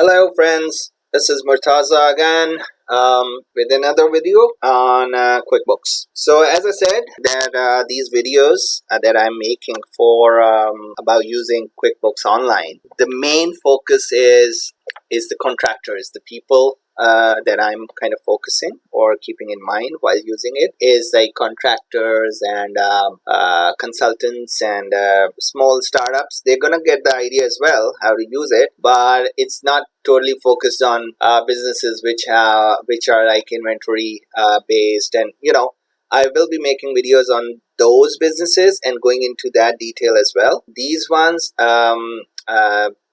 Hello friends, this is Murtaza again with another video on QuickBooks. So as I said that these videos that I'm making for about using QuickBooks Online, the main focus is the contractors, the people that I'm kind of focusing or keeping in mind while using it is like contractors and consultants and small startups. They're gonna get the idea as well how to use it, but it's not totally focused on businesses which are like inventory based, and I will be making videos on those businesses and going into that detail as well.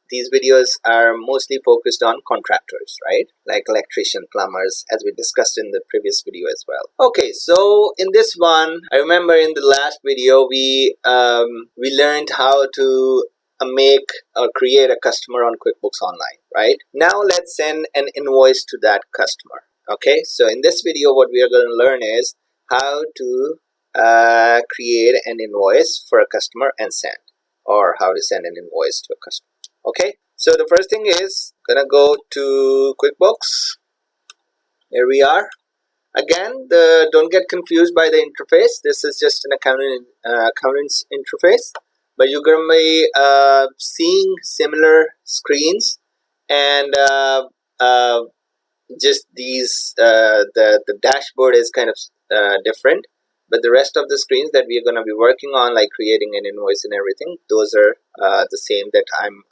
These videos are mostly focused on contractors, right? Like electrician, plumbers, as we discussed in the previous video as well. Okay, so in this one, I remember in the last video we learned how to make or create a customer on QuickBooks Online, right? Now let's send an invoice to that customer. Okay, so in this video, what we are going to learn is how to create an invoice for a customer and send, or how to send an invoice to a customer. Okay, so the first thing is gonna go to QuickBooks. Here we are. Again, don't get confused by the interface. This is just an accountant's interface, but you're gonna be seeing similar screens, and just these the dashboard is kind of different. But the rest of the screens that we are going to be working on, like creating an invoice and everything, those are the same that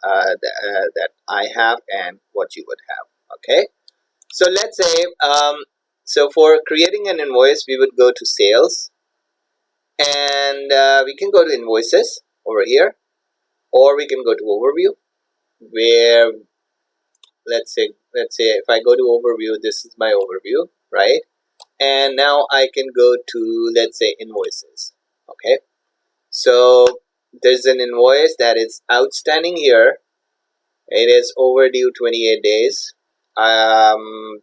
that I have and what you would have. Okay, so let's say so for creating an invoice, we would go to Sales, and we can go to Invoices over here, or we can go to Overview, where let's say if I go to Overview, this is my overview, right? And now I can go to, let's say, Invoices. Okay, so there's an invoice that is outstanding here. It is overdue 28 days. I'm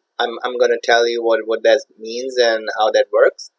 gonna tell you what that means and how that works.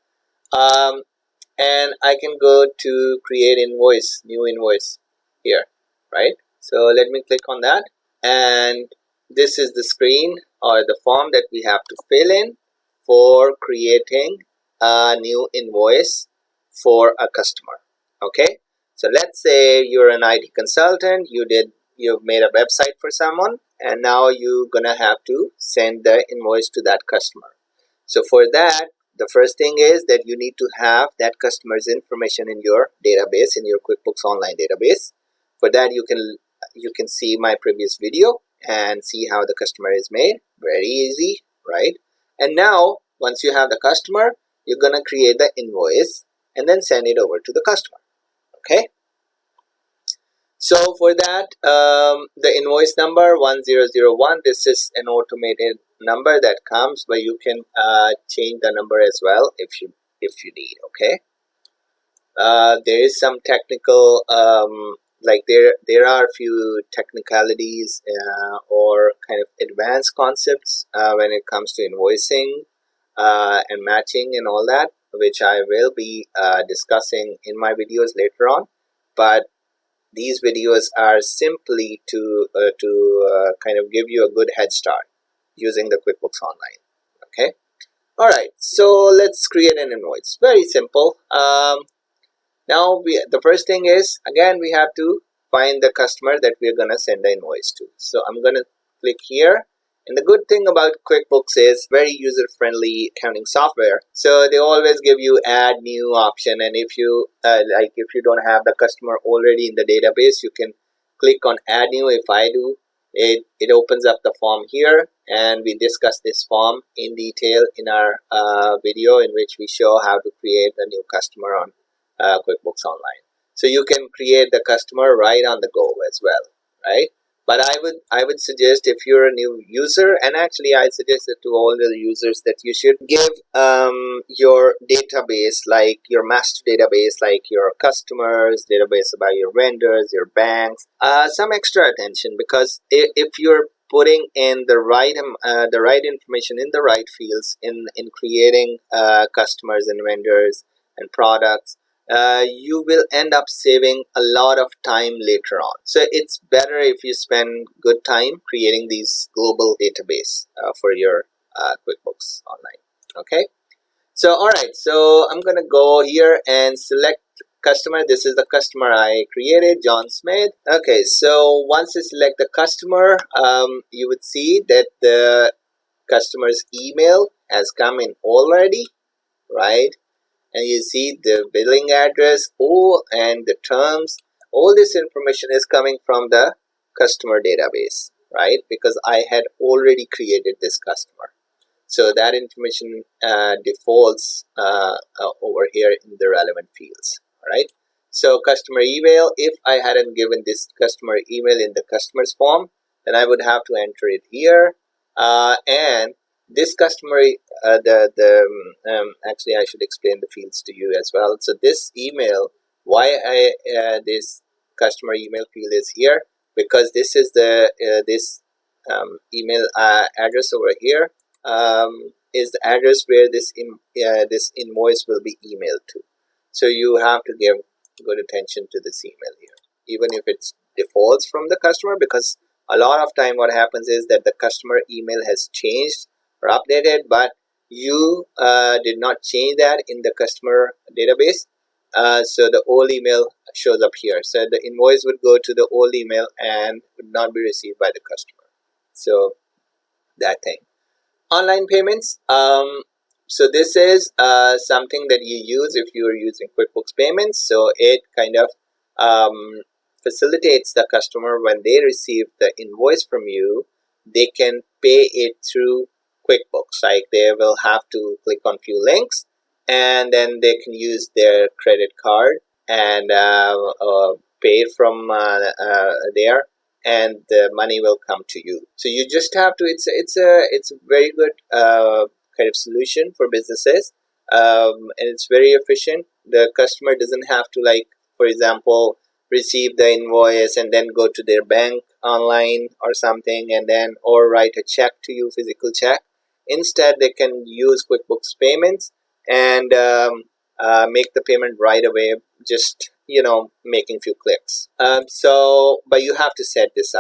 And I can go to create invoice, new invoice here, right? So let me click on that, and this is the screen or the form that we have to fill in for creating a new invoice for a customer. Okay, so let's say you're an IT consultant, you've made a website for someone, and now you're gonna have to send the invoice to that customer. So for that, the first thing is that you need to have that customer's information in your database, in your QuickBooks Online database. For that, you can see my previous video and see how the customer is made. Very easy, right? And now, once you have the customer, you're going to create the invoice and then send it over to the customer. Okay? So for that, the invoice number 1001, this is an automated number that comes, but you can change the number as well if you need. Okay? There is some technical, like there are a few technicalities or kind of advanced concepts when it comes to invoicing and matching and all that, which I will be discussing in my videos later on. But these videos are simply to kind of give you a good head start using the QuickBooks Online. Okay. All right. So let's create an invoice. Very simple. Now the first thing is, again, we have to find the customer that we're going to send the invoice to. So I'm going to click here. And the good thing about QuickBooks is very user-friendly accounting software. So they always give you add new option. And if you if you don't have the customer already in the database, you can click on add new. If I do, it opens up the form here. And we discuss this form in detail in our video in which we show how to create a new customer on QuickBooks Online. So you can create the customer right on the go as well, right? But I would suggest, if you're a new user, and actually I suggest it to all the users, that you should give your database, like your master database, like your customers database about your vendors, your banks, some extra attention, because if you're putting in the right information in the right fields in creating customers and vendors and products, you will end up saving a lot of time later on. So it's better if you spend good time creating these global database for your QuickBooks Online. Okay. So all right, so I'm gonna go here and select customer. This is the customer I created, John Smith. Okay, so once you select the customer, you would see that the customer's email has come in already, right? And you see the billing address, and the terms. All this information is coming from the customer database, right? Because I had already created this customer. So that information defaults over here in the relevant fields, all right? So customer email, if I hadn't given this customer email in the customer's form, then I would have to enter it here. And this customer, actually I should explain the fields to you as well. So this email, why this customer email field is here, because this is the email address over here. Is the address where this invoice will be emailed to. So you have to give good attention to this email here, even if it defaults from the customer, because a lot of time what happens is that the customer email has changed or updated, but you did not change that in the customer database. So the old email shows up here. So the invoice would go to the old email and would not be received by the customer. So that thing. Online payments. So this is something that you use if you are using QuickBooks Payments. So it kind of facilitates the customer when they receive the invoice from you, they can pay it through QuickBooks. Like they will have to click on few links, and then they can use their credit card and pay from there, and the money will come to you. So you just have to. It's a very good kind of solution for businesses, and it's very efficient. The customer doesn't have to, like, for example, receive the invoice and then go to their bank online or something, and then or write a check to you, physical check. Instead, they can use QuickBooks Payments and make the payment right away, just making few clicks. But you have to set this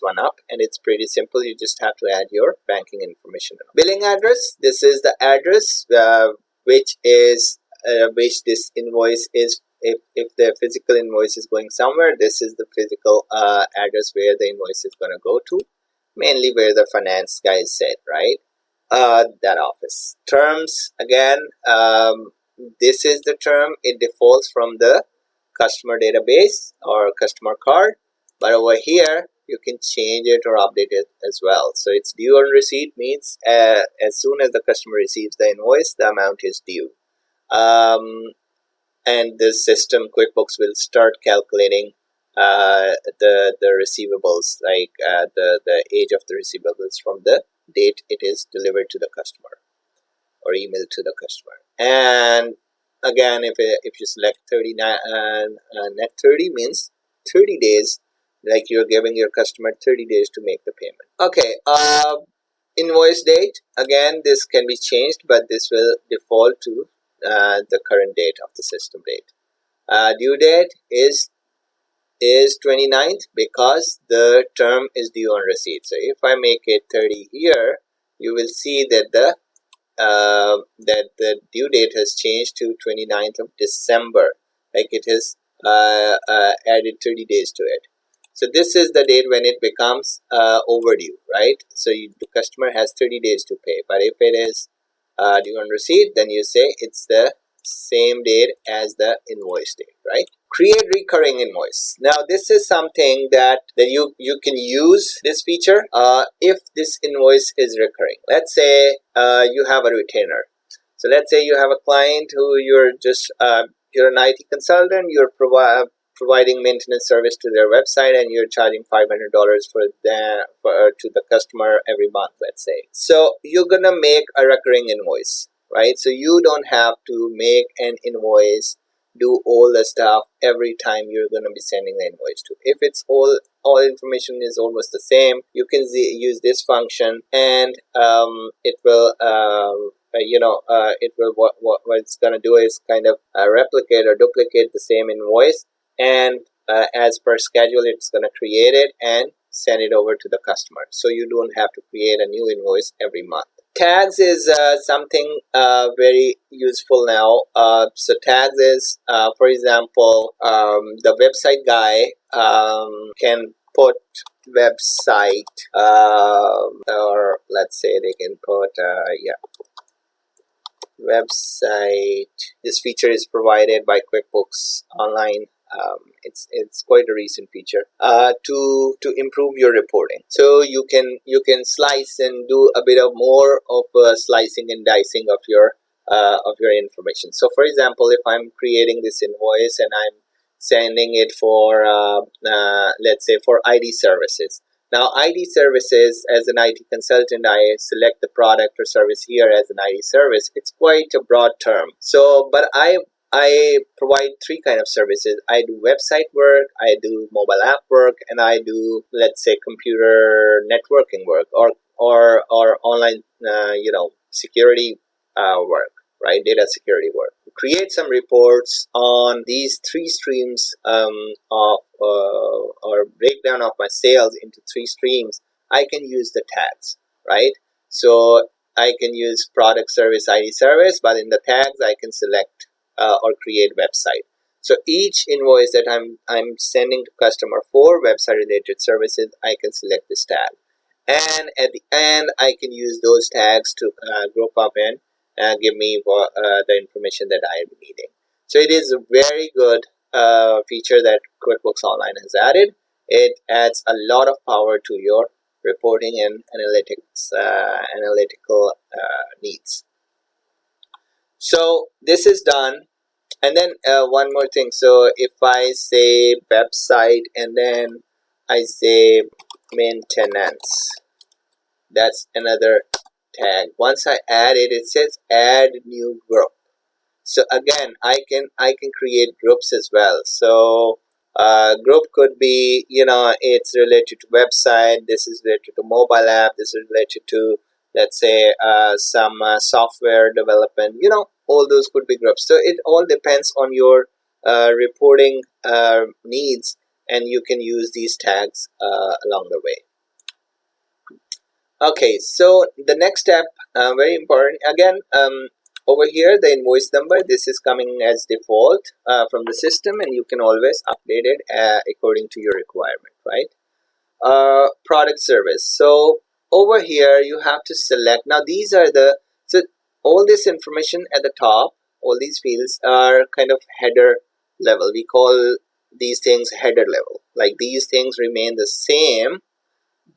one up, and it's pretty simple. You just have to add your banking information. Billing address. This is the address which this invoice is. If the physical invoice is going somewhere, this is the physical address where the invoice is going to go to, mainly where the finance guys said, right? That office. Terms, again, this is the term. It defaults from the customer database or customer card, but over here you can change it or update it as well. So it's due on receipt means as soon as the customer receives the invoice, the amount is due. And the system, QuickBooks, will start calculating the receivables, like the age of the receivables from the date it is delivered to the customer or emailed to the customer. And again, if you select 39 net 30 means 30 days, like you're giving your customer 30 days to make the payment. Okay, invoice date, again, this can be changed, but this will default to the current date of the system date. Due date is 29th because the term is due on receipt. So if I make it 30 here, you will see that the due date has changed to 29th of December. Like it has added 30 days to it. So this is the date when it becomes overdue, right? So the customer has 30 days to pay. But if it is due on receipt, then you say it's the same date as the invoice date, right? Create recurring invoice. Now this is something that you can use this feature if this invoice is recurring. Let's say you have a retainer. So let's say you have a client who you're an IT consultant, you're providing maintenance service to their website, and you're charging $500 to the customer every month, let's say. So you're gonna make a recurring invoice, right? So you don't have to make an invoice, do all the stuff every time you're gonna be sending the invoice to. If it's all information is almost the same, you can use this function, and it will it will what it's going to do is kind of replicate or duplicate the same invoice, and as per schedule it's going to create it and send it over to the customer, so you don't have to create a new invoice every month. Tags is something very useful now. So tags is, for example, the website guy can put website, or let's say they can put website. This feature is provided by QuickBooks Online. It's quite a recent feature to improve your reporting. So you can slice and do a bit of more of slicing and dicing of your information. So for example, if I'm creating this invoice and I'm sending it for let's say for ID services. Now ID services, as an IT consultant, I select the product or service here as an ID service. It's quite a broad term. So but I provide three kind of services. I do website work, I do mobile app work, and I do, let's say, computer networking work or online security work, right? Data security work. Create some reports on these three streams of or breakdown of my sales into three streams. I can use the tags, right? So I can use product, service, ID service, but in the tags I can select or create website. So each invoice that I'm sending to customer for website related services, I can select this tag, and at the end I can use those tags to group up and give me the information that I am needing. So it is a very good feature that QuickBooks Online has added. It adds a lot of power to your reporting and analytical needs. So this is done. And then one more thing. So if I say website and then I say maintenance, that's another tag. Once I add it, it says add new group. So again, I can create groups as well. So group could be, it's related to website, this is related to mobile app, this is related to, let's say, some software development, all those could be groups. So it all depends on your reporting needs, and you can use these tags along the way. Okay, so the next step, very important. Again, over here, the invoice number, this is coming as default from the system, and you can always update it according to your requirement, right? Product service. So over here, you have to select. Now, these are so all this information at the top, all these fields are kind of header level. We call these things header level. Like these things remain the same,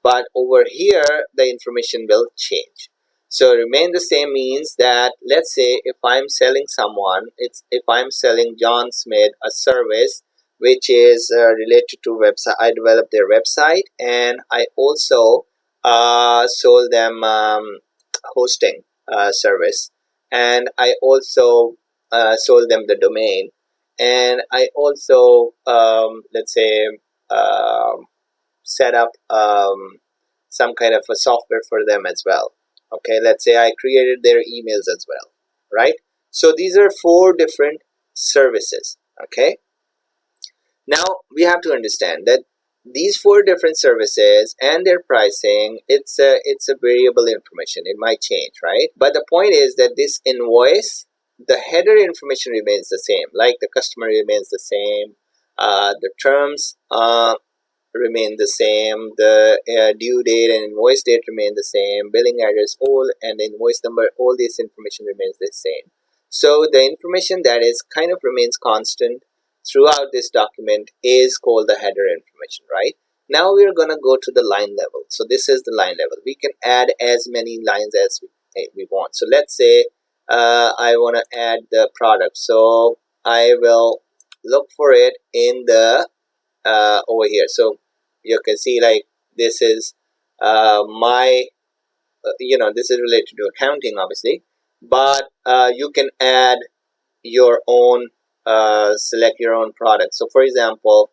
but over here, the information will change. So remain the same means that, let's say if I'm selling someone, if I'm selling John Smith a service which is related to website, I developed their website, and I also sold them hosting service, and I also sold them the domain, and I also let's say set up some kind of a software for them as well. Okay, let's say I created their emails as well, right? So these are 4 different services. Okay, now we have to understand that these 4 different services and their pricing, it's a variable information. It might change, right? But the point is that this invoice, the header information remains the same, like the customer remains the same, the terms remain the same, the due date and invoice date remain the same, billing address, all, and the invoice number, all this information remains the same. So the information that is kind of remains constant throughout this document is called the header information, right? Now we're going to go to the line level. So this is the line level. We can add as many lines as we want. So let's say I want to add the product. So I will look for it in the over here. So you can see, like, this is my this is related to accounting, obviously, but you can add your own select your own product. So for example,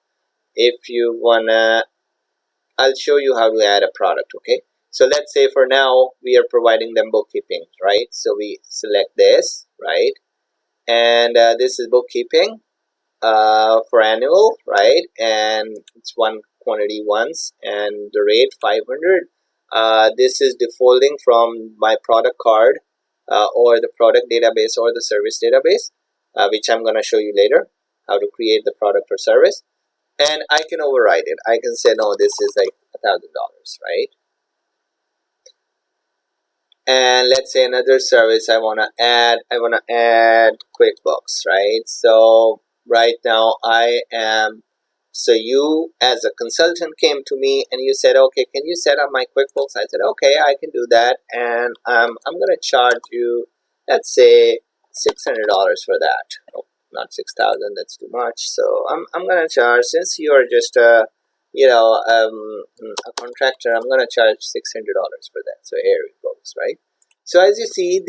if you wanna, I'll show you how to add a product. Okay, So let's say for now we are providing them bookkeeping, right? So we select this, right? And this is bookkeeping for annual, right? And it's one quantity once, and the rate 500. This is defaulting from my product card or the product database or the service database, which I'm going to show you later how to create the product or service. And I can override it. I can say no, this is like $1,000, right? And let's say another service I want to add QuickBooks, right? So right now so you as a consultant came to me and you said, okay, can you set up my QuickBooks? I said, okay, I can do that. And I'm going to charge you, let's say $600 for that. Oh, not 6,000, that's too much. So I'm going to charge, since you are just a contractor, I'm going to charge $600 for that. So here it goes, right? So as you see,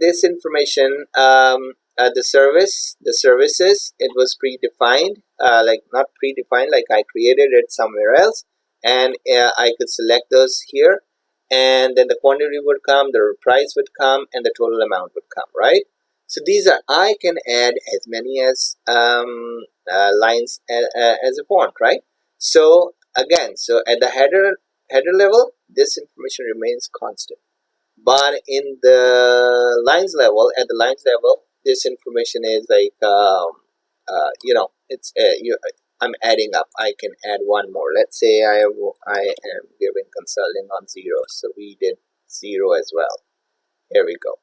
this information, the services, it was predefined, like not predefined, like I created it somewhere else, and I could select those here, and then the quantity would come, the price would come, and the total amount would come, right? So these are, I can add as many as lines as I want, right? So again, so at the header level, this information remains constant, but in the lines level, this information is like it's I'm adding up. I can add one more. Let's say I am giving consulting on 0, so we did 0 as well. Here we go.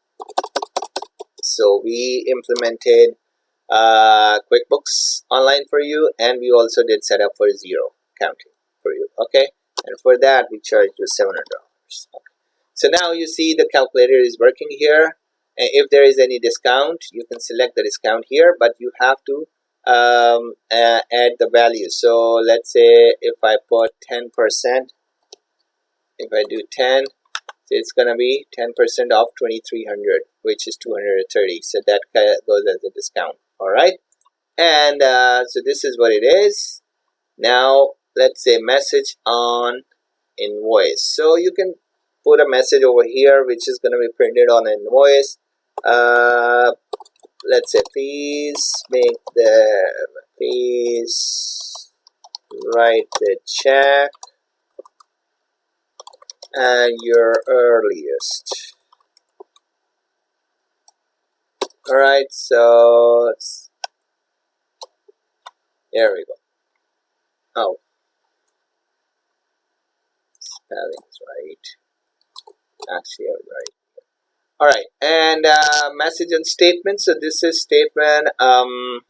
So we implemented QuickBooks Online for you, and we also did set up for 0 counting for you. Okay, and for that we charged you $700. Okay. So now you see the calculator is working here. And if there is any discount, you can select the discount here, but you have to add the value. So let's say if I put 10%, if I do 10, it's gonna be 10% off 2,300, which is 230. So that goes as a discount. All right, and so this is what it is. Now let's say message on invoice. So you can put a message over here, which is going to be printed on an invoice. Let's say please write the check at your earliest. All right, so there we go. Oh, spelling's right. Actually, I was right. All right, and message and statement. So this is statement,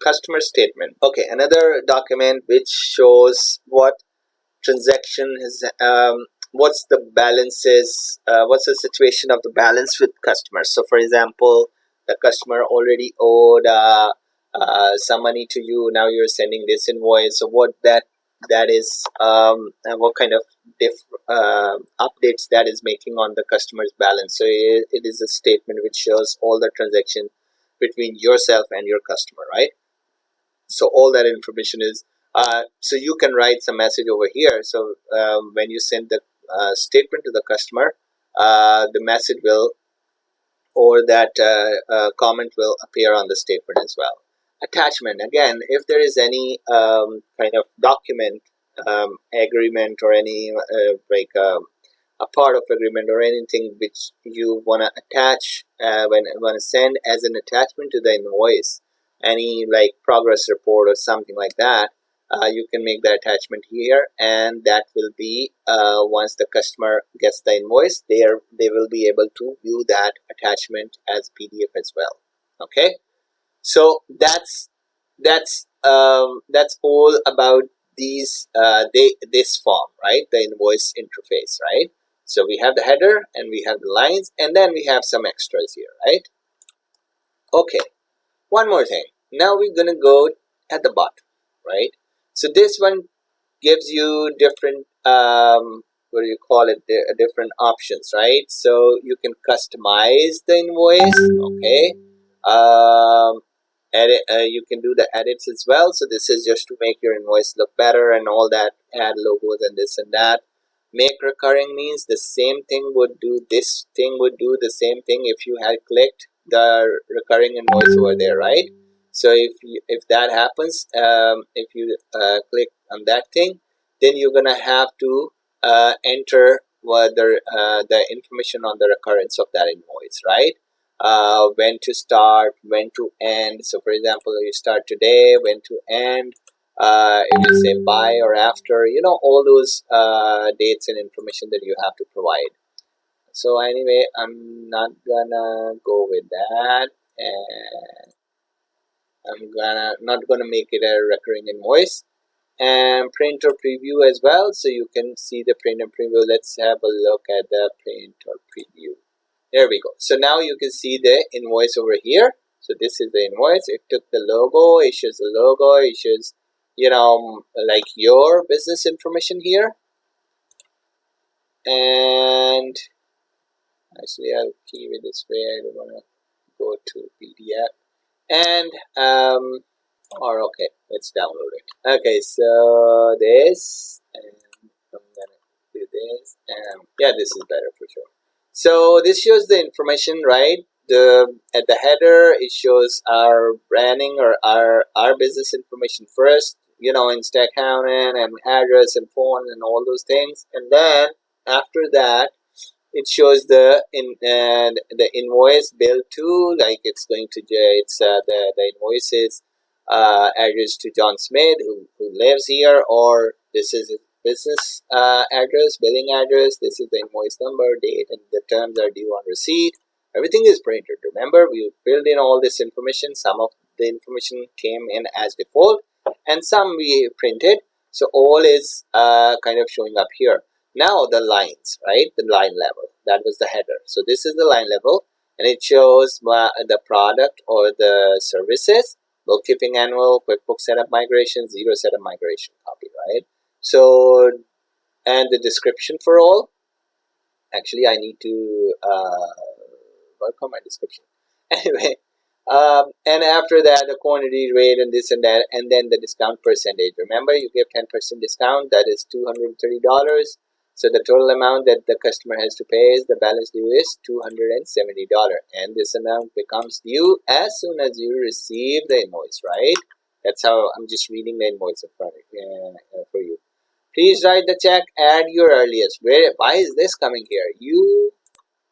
customer statement. Okay, another document which shows what transaction is, what's the balances, what's the situation of the balance with customers. So for example, the customer already owed some money to you. Now you're sending this invoice. So what that is, and what kind of updates that is making on the customer's balance. So it is a statement which shows all the transaction between yourself and your customer, right? So all that information is, so you can write some message over here. So when you send the statement to the customer, the message will, or that comment will appear on the statement as well. Attachment, again, if there is any kind of document, agreement, or any a part of agreement or anything which you want to attach, when want to send as an attachment to the invoice, any like progress report or something like that, you can make the attachment here, and that will be once the customer gets the invoice, they will be able to view that attachment as PDF as well. Okay, so that's all about these this form, right? The invoice interface, right? So we have the header and we have the lines, and then we have some extras here, right? Okay, one more thing. Now we're gonna go at the bottom, right? So this one gives you different what do you call it, different options, right? So you can customize the invoice. Okay, edit, you can do the edits as well. So this is just to make your invoice look better and all that, add logos and this and that. Make recurring means the same thing would do, this thing would do the same thing if you had clicked the recurring invoice over there, right? So if that happens, if you click on that thing, then you're gonna have to enter whether the information on the recurrence of that invoice, right? When to start, when to end. So for example, you start today, when to end, if you say by or after, all those dates and information that you have to provide. So anyway, I'm not gonna go with that, and I'm not gonna make it a recurring invoice. And print or preview as well, so you can see the print and preview. Let's have a look at the print or preview. There we go. So now you can see the invoice over here. So this is the invoice. It took the logo, it shows the logo, it shows like your business information here. And actually I'll keep it this way. I don't want to go to PDF. And okay, let's download it. Okay, so this, and I'm gonna do this, and yeah, this is better for sure. So this shows the information, right? At the header, it shows our branding or our business information first, Instaccountant and address and phone and all those things, and then after that, it shows the invoice bill to, like it's the invoices address to John Smith who lives here, or this is his business address, billing address, this is the invoice number, date, and the terms are due on receipt. Everything is printed. Remember, we filled in all this information. Some of the information came in as default and some we printed, so all is kind of showing up here. Now the lines, right? The line level, that was the header. So this is the line level, and it shows the product or the services, bookkeeping annual, QuickBooks setup migration, zero setup migration copy, right? So, and the description for all. Actually, I need to work on my description. Anyway, and after that, the quantity rate and this and that, and then the discount percentage. Remember, you give 10% discount, that is $230. So the total amount that the customer has to pay is the balance due is $270, and this amount becomes due as soon as you receive the invoice, right? That's how I'm just reading the invoice in front of for you. Please write the check at your earliest. Why is this coming here? You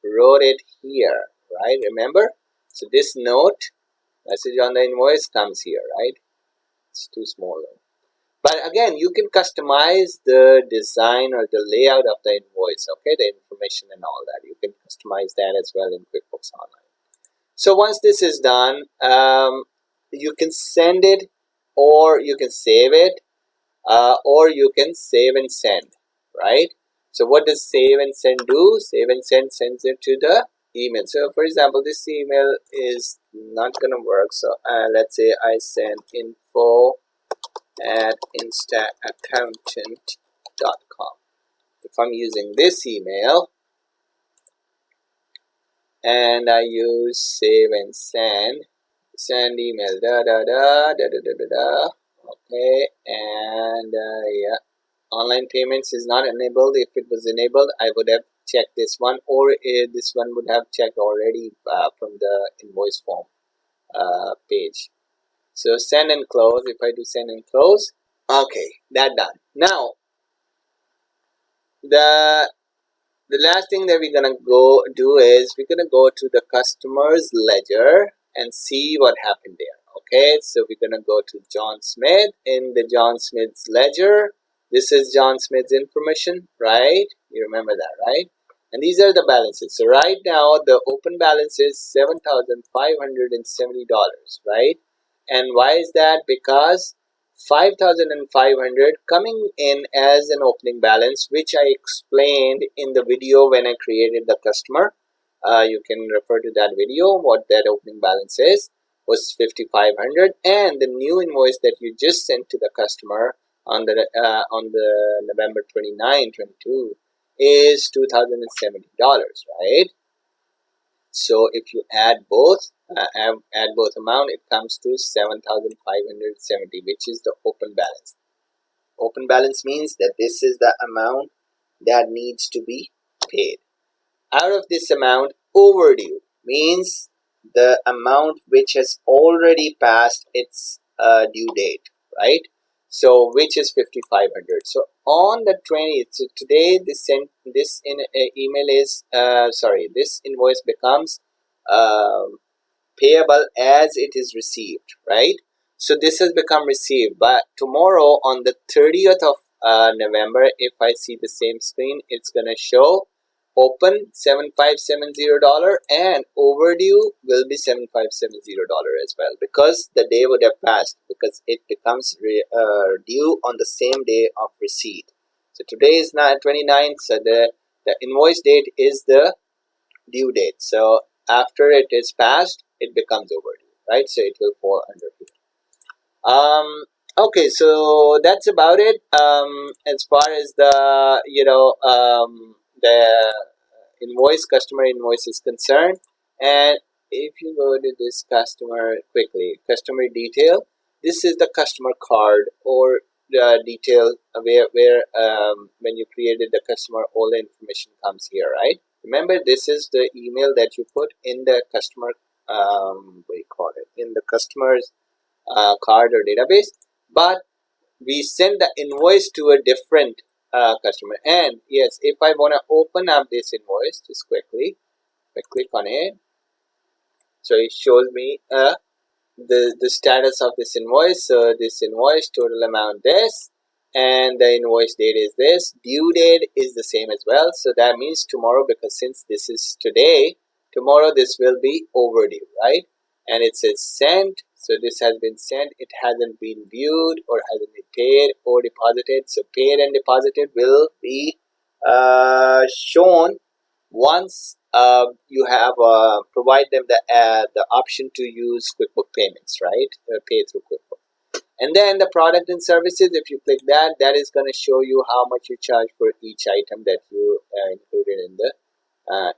wrote it here, right? Remember? So this note, message on the invoice comes here, right? It's too small. But again, you can customize the design or the layout of the invoice, okay? The information and all that. You can customize that as well in QuickBooks Online. So once this is done, you can send it, or you can save it, or you can save and send, right? So what does save and send do? Save and send sends it to the email. So for example, this email is not going to work. So let's say I send info@instaccountant.com. If I'm using this email and I use save and send email, okay, and yeah, online payments is not enabled. If it was enabled, I would have checked this one, or this one would have checked already from the invoice form page. So send and close. If I do send and close, okay, that done. Now the last thing that we're gonna go do is we're gonna go to the customer's ledger and see what happened there. Okay, so we're gonna go to John Smith. In the John Smith's ledger, this is John Smith's information, right? You remember that, right? And these are the balances. So right now the open balance is $7,570, right? And why is that? Because 5,500 coming in as an opening balance, which I explained in the video when I created the customer. You can refer to that video. What that opening balance is was 5,500, and the new invoice that you just sent to the customer on the November 29, 22 is $2,070, right? So if you add both amount, it comes to 7,570, which is the open balance. Open balance means that this is the amount that needs to be paid. Out of this amount, overdue means the amount which has already passed its due date, right? So which is 5,500. So on the 20th, so today this email is this invoice becomes payable as it is received, right? So this has become received, but tomorrow on the 30th of November, if I see the same screen, it's gonna show open $7,570 and overdue will be $7,570 as well, because the day would have passed, because it becomes due on the same day of receipt. So today is 29th, so the invoice date is the due date. So after it is passed, it becomes overdue, right? So it will fall under here. Okay, so that's about it. As far as the the customer invoice is concerned. And if you go to this customer detail, this is the customer card or the detail where when you created the customer, all the information comes here, right? Remember, this is the email that you put in the customer in the customer's card or database, but we send the invoice to a different customer. And yes, if I want to open up this invoice, just quickly, I click on it, so it shows me the status of this invoice. So this invoice, total amount this, and the invoice date is this, due date is the same as well. So that means tomorrow, because since this is today, tomorrow this will be overdue, right? And it says sent, so this has been sent, it hasn't been viewed or hasn't been paid or deposited. So paid and deposited will be shown once you have provide them the option to use QuickBooks payments, right? Pay through QuickBooks. And then the product and services, if you click that, that is going to show you how much you charge for each item that you included in the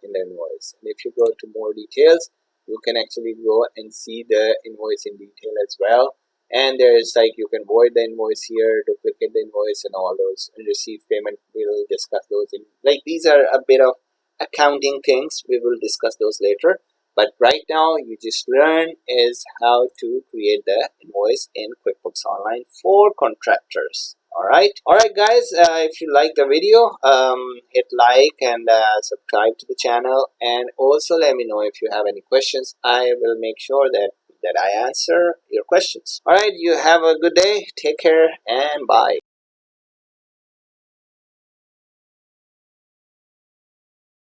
invoice. And if you go to more details, you can actually go and see the invoice in detail as well. And there's like, you can void the invoice here, duplicate the invoice, and all those, and receive payment. We'll discuss those in, like, these are a bit of accounting things. We will discuss those later. But right now, you just learn is how to create the invoice in QuickBooks Online for contractors. Alright, guys, if you like the video, hit like and subscribe to the channel, and also let me know if you have any questions. I will make sure that I answer your questions. Alright, you have a good day, take care, and bye.